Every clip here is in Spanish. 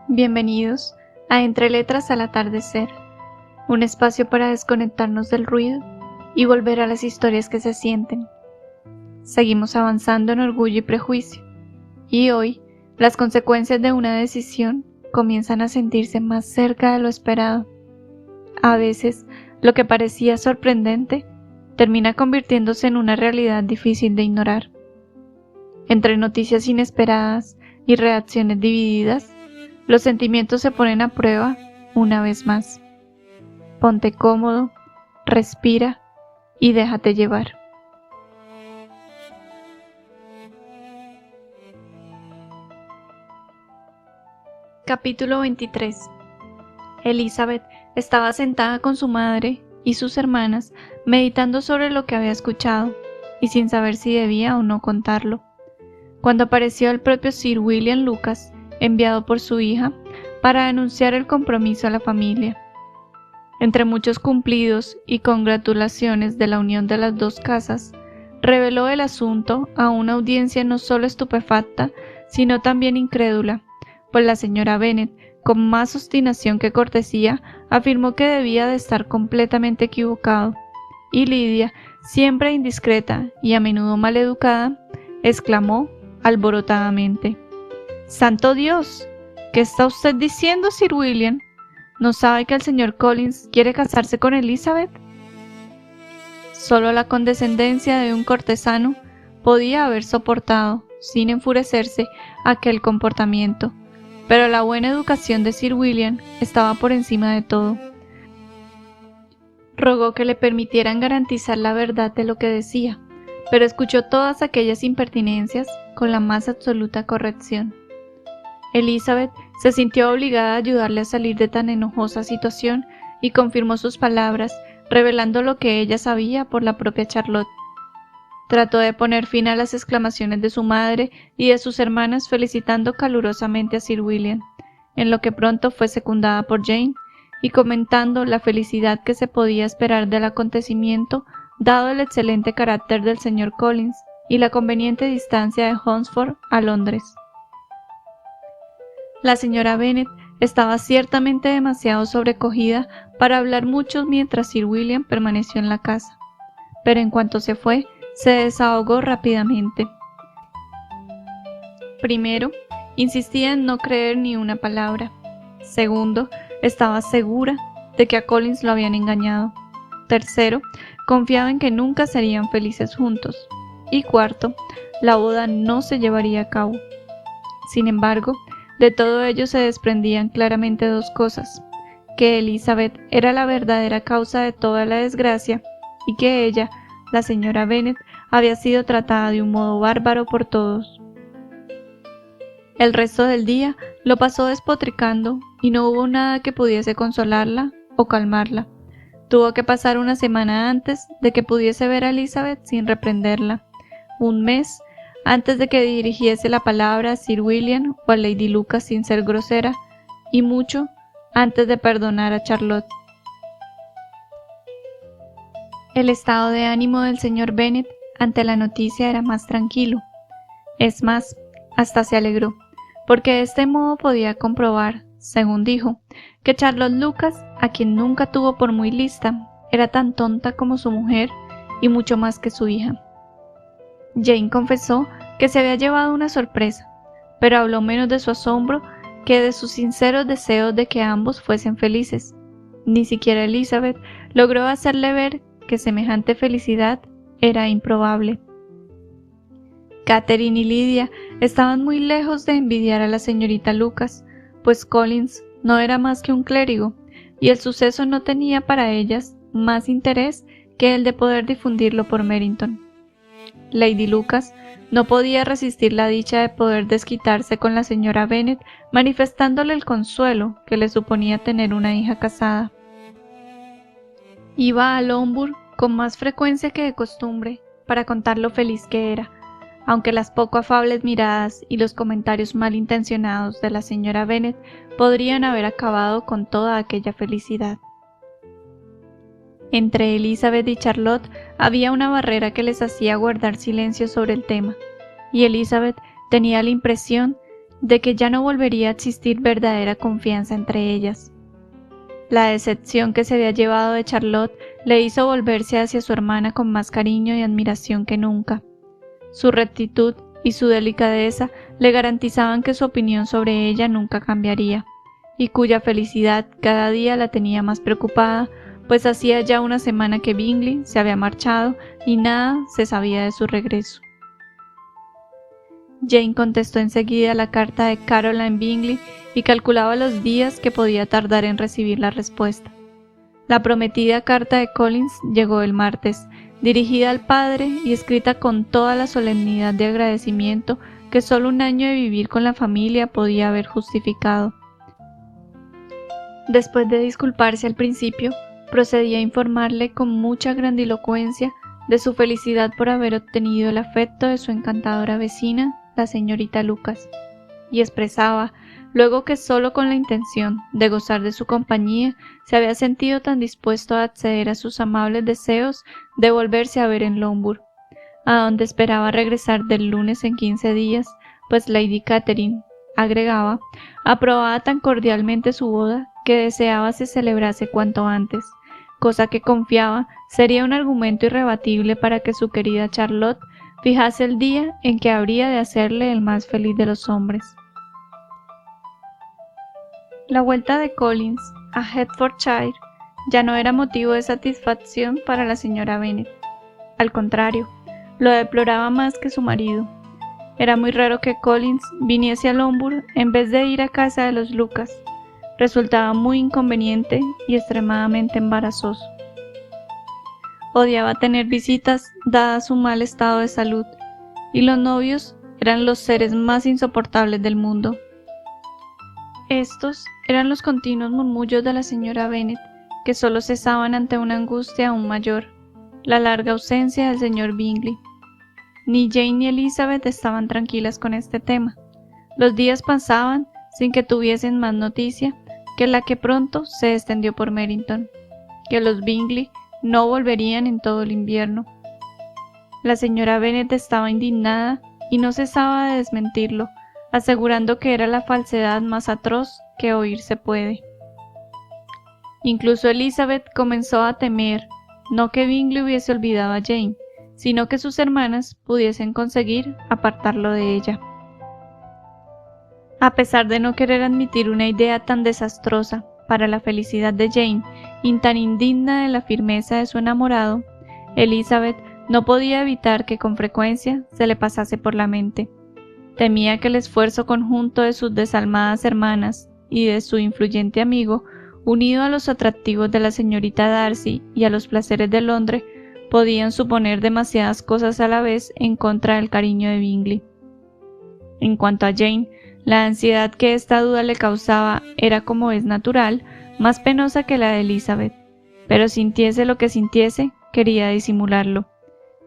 Bienvenidos a Entre Letras al Atardecer, un espacio para desconectarnos del ruido y volver a las historias que se sienten. Seguimos avanzando en Orgullo y Prejuicio, y hoy las consecuencias de una decisión comienzan a sentirse más cerca de lo esperado. A veces, lo que parecía sorprendente termina convirtiéndose en una realidad difícil de ignorar. Entre noticias inesperadas y reacciones divididas, los sentimientos se ponen a prueba una vez más. Ponte cómodo, respira y déjate llevar. Capítulo 23. Elizabeth estaba sentada con su madre y sus hermanas meditando sobre lo que había escuchado y sin saber si debía o no contarlo, cuando apareció el propio Sir William Lucas, enviado por su hija, para anunciar el compromiso a la familia. Entre muchos cumplidos y congratulaciones de la unión de las dos casas, reveló el asunto a una audiencia no solo estupefacta, sino también incrédula, pues la señora Bennet, con más obstinación que cortesía, afirmó que debía de estar completamente equivocado, y Lidia, siempre indiscreta y a menudo maleducada, exclamó alborotadamente: ¡Santo Dios! ¿Qué está usted diciendo, Sir William? ¿No sabe que el señor Collins quiere casarse con Elizabeth? Solo la condescendencia de un cortesano podía haber soportado, sin enfurecerse, aquel comportamiento, pero la buena educación de Sir William estaba por encima de todo. Rogó que le permitieran garantizar la verdad de lo que decía, pero escuchó todas aquellas impertinencias con la más absoluta corrección. Elizabeth se sintió obligada a ayudarle a salir de tan enojosa situación y confirmó sus palabras, revelando lo que ella sabía por la propia Charlotte. Trató de poner fin a las exclamaciones de su madre y de sus hermanas, felicitando calurosamente a Sir William, en lo que pronto fue secundada por Jane, y comentando la felicidad que se podía esperar del acontecimiento, dado el excelente carácter del señor Collins y la conveniente distancia de Hunsford a Londres. La señora Bennet estaba ciertamente demasiado sobrecogida para hablar mucho mientras Sir William permaneció en la casa, pero en cuanto se fue, se desahogó rápidamente. Primero, insistía en no creer ni una palabra. Segundo, estaba segura de que a Collins lo habían engañado. Tercero, confiaba en que nunca serían felices juntos. Y cuarto, la boda no se llevaría a cabo. Sin embargo, de todo ello se desprendían claramente dos cosas: que Elizabeth era la verdadera causa de toda la desgracia y que ella, la señora Bennet, había sido tratada de un modo bárbaro por todos. El resto del día lo pasó despotricando y no hubo nada que pudiese consolarla o calmarla. Tuvo que pasar una semana antes de que pudiese ver a Elizabeth sin reprenderla, un mes antes de que dirigiese la palabra a Sir William o a Lady Lucas sin ser grosera, y mucho antes de perdonar a Charlotte. El estado de ánimo del señor Bennet ante la noticia era más tranquilo. Es más, hasta se alegró, porque de este modo podía comprobar, según dijo, que Charlotte Lucas, a quien nunca tuvo por muy lista, era tan tonta como su mujer y mucho más que su hija. Jane confesó que se había llevado una sorpresa, pero habló menos de su asombro que de sus sinceros deseos de que ambos fuesen felices. Ni siquiera Elizabeth logró hacerle ver que semejante felicidad era improbable. Catherine y Lidia estaban muy lejos de envidiar a la señorita Lucas, pues Collins no era más que un clérigo, y el suceso no tenía para ellas más interés que el de poder difundirlo por Merrington. Lady Lucas no podía resistir la dicha de poder desquitarse con la señora Bennet, manifestándole el consuelo que le suponía tener una hija casada. Iba a Longbourn con más frecuencia que de costumbre para contar lo feliz que era, aunque las poco afables miradas y los comentarios malintencionados de la señora Bennet podrían haber acabado con toda aquella felicidad. Entre Elizabeth y Charlotte había una barrera que les hacía guardar silencio sobre el tema, y Elizabeth tenía la impresión de que ya no volvería a existir verdadera confianza entre ellas. La decepción que se había llevado de Charlotte le hizo volverse hacia su hermana con más cariño y admiración que nunca. Su rectitud y su delicadeza le garantizaban que su opinión sobre ella nunca cambiaría, y cuya felicidad cada día la tenía más preocupada, pues hacía ya una semana que Bingley se había marchado y nada se sabía de su regreso. Jane contestó enseguida la carta de Caroline Bingley y calculaba los días que podía tardar en recibir la respuesta. La prometida carta de Collins llegó el martes, dirigida al padre y escrita con toda la solemnidad de agradecimiento que solo un año de vivir con la familia podía haber justificado. Después de disculparse al principio, procedía a informarle con mucha grandilocuencia de su felicidad por haber obtenido el afecto de su encantadora vecina, la señorita Lucas, y expresaba luego que solo con la intención de gozar de su compañía se había sentido tan dispuesto a acceder a sus amables deseos de volverse a ver en Longbourn, a donde esperaba regresar del lunes en 15 días, pues Lady Catherine, agregaba, aprobaba tan cordialmente su boda que deseaba se celebrase cuanto antes, cosa que confiaba sería un argumento irrebatible para que su querida Charlotte fijase el día en que habría de hacerle el más feliz de los hombres. La vuelta de Collins a Hertfordshire ya no era motivo de satisfacción para la señora Bennet. Al contrario, lo deploraba más que su marido. Era muy raro que Collins viniese a Longbourn en vez de ir a casa de los Lucas. Resultaba muy inconveniente y extremadamente embarazoso. Odiaba tener visitas dada su mal estado de salud, y los novios eran los seres más insoportables del mundo. Estos eran los continuos murmullos de la señora Bennet, que solo cesaban ante una angustia aún mayor, la larga ausencia del señor Bingley. Ni Jane ni Elizabeth estaban tranquilas con este tema. Los días pasaban sin que tuviesen más noticia que la que pronto se extendió por Meryton, que los Bingley no volverían en todo el invierno. La señora Bennet estaba indignada y no cesaba de desmentirlo, asegurando que era la falsedad más atroz que oírse puede. Incluso Elizabeth comenzó a temer, no que Bingley hubiese olvidado a Jane, sino que sus hermanas pudiesen conseguir apartarlo de ella. A pesar de no querer admitir una idea tan desastrosa para la felicidad de Jane y tan indigna de la firmeza de su enamorado, Elizabeth no podía evitar que con frecuencia se le pasase por la mente. Temía que el esfuerzo conjunto de sus desalmadas hermanas y de su influyente amigo, unido a los atractivos de la señorita Darcy y a los placeres de Londres, podían suponer demasiadas cosas a la vez en contra del cariño de Bingley. En cuanto a Jane, la ansiedad que esta duda le causaba era, como es natural, más penosa que la de Elizabeth, pero sintiese lo que sintiese, quería disimularlo,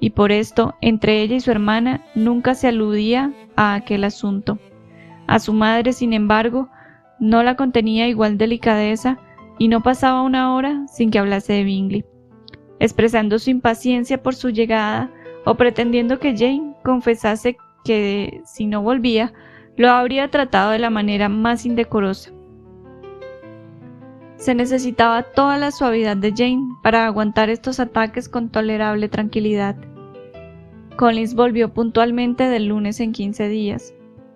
y por esto, entre ella y su hermana, nunca se aludía a aquel asunto. A su madre, sin embargo, no la contenía igual delicadeza, y no pasaba una hora sin que hablase de Bingley, expresando su impaciencia por su llegada, o pretendiendo que Jane confesase que, si no volvía, lo habría tratado de la manera más indecorosa. Se necesitaba toda la suavidad de Jane para aguantar estos ataques con tolerable tranquilidad. Collins volvió puntualmente del lunes en 15 días.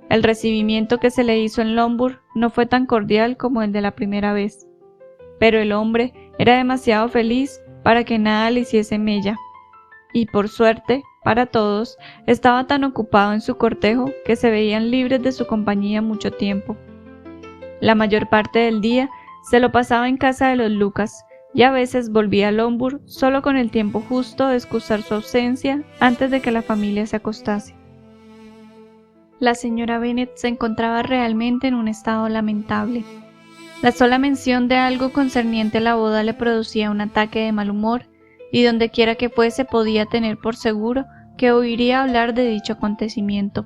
El recibimiento que se le hizo en Longbourn no fue tan cordial como el de la primera vez, pero el hombre era demasiado feliz para que nada le hiciese mella, y por suerte, para todos, estaba tan ocupado en su cortejo que se veían libres de su compañía mucho tiempo. La mayor parte del día se lo pasaba en casa de los Lucas, y a veces volvía a Longbourn solo con el tiempo justo de excusar su ausencia antes de que la familia se acostase. La señora Bennet se encontraba realmente en un estado lamentable. La sola mención de algo concerniente a la boda le producía un ataque de mal humor, y dondequiera que fuese podía tener por seguro que oiría hablar de dicho acontecimiento.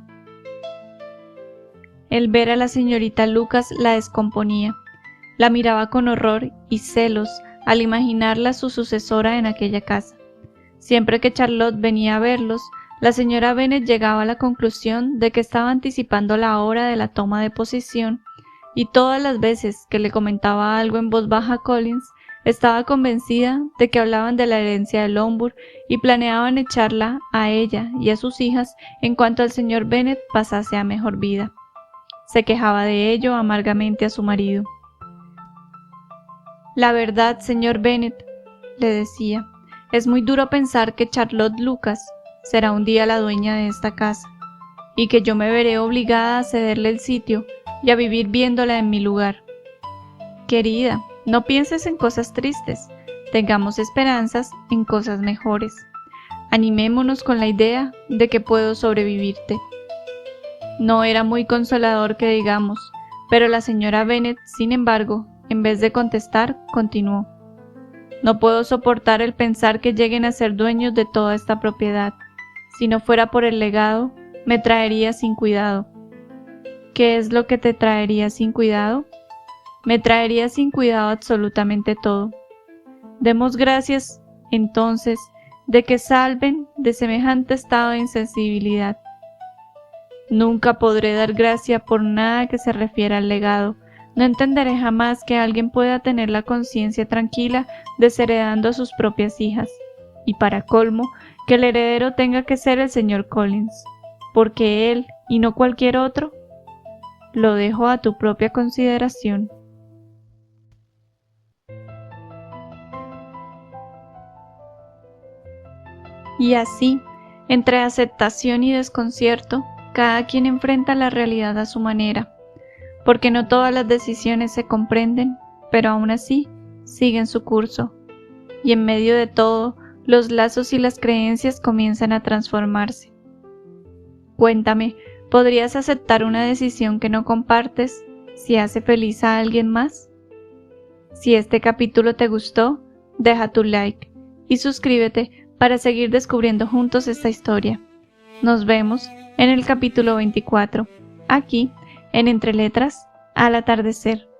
El ver a la señorita Lucas la descomponía. La miraba con horror y celos al imaginarla su sucesora en aquella casa. Siempre que Charlotte venía a verlos, la señora Bennet llegaba a la conclusión de que estaba anticipando la hora de la toma de posesión, y todas las veces que le comentaba algo en voz baja a Collins, estaba convencida de que hablaban de la herencia de Lombard y planeaban echarla a ella y a sus hijas en cuanto el señor Bennet pasase a mejor vida. Se quejaba de ello amargamente a su marido. La verdad, señor Bennet, le decía, es muy duro pensar que Charlotte Lucas será un día la dueña de esta casa, y que yo me veré obligada a cederle el sitio y a vivir viéndola en mi lugar. Querida, no pienses en cosas tristes, tengamos esperanzas en cosas mejores. Animémonos con la idea de que puedo sobrevivirte. No era muy consolador que digamos, pero la señora Bennet, sin embargo, en vez de contestar, continuó. No puedo soportar el pensar que lleguen a ser dueños de toda esta propiedad. Si no fuera por el legado, me traería sin cuidado. ¿Qué es lo que te traería sin cuidado? Me traería sin cuidado absolutamente todo. Demos gracias, entonces, de que salven de semejante estado de insensibilidad. Nunca podré dar gracia por nada que se refiera al legado. No entenderé jamás que alguien pueda tener la conciencia tranquila desheredando a sus propias hijas. Y para colmo, que el heredero tenga que ser el señor Collins, porque él, y no cualquier otro, lo dejo a tu propia consideración. Y así, entre aceptación y desconcierto, cada quien enfrenta la realidad a su manera, porque no todas las decisiones se comprenden, pero aún así siguen su curso, y en medio de todo, los lazos y las creencias comienzan a transformarse. Cuéntame, ¿podrías aceptar una decisión que no compartes si hace feliz a alguien más? Si este capítulo te gustó, deja tu like y suscríbete para seguir descubriendo juntos esta historia. Nos vemos en el capítulo 24, aquí en Entre Letras al Atardecer.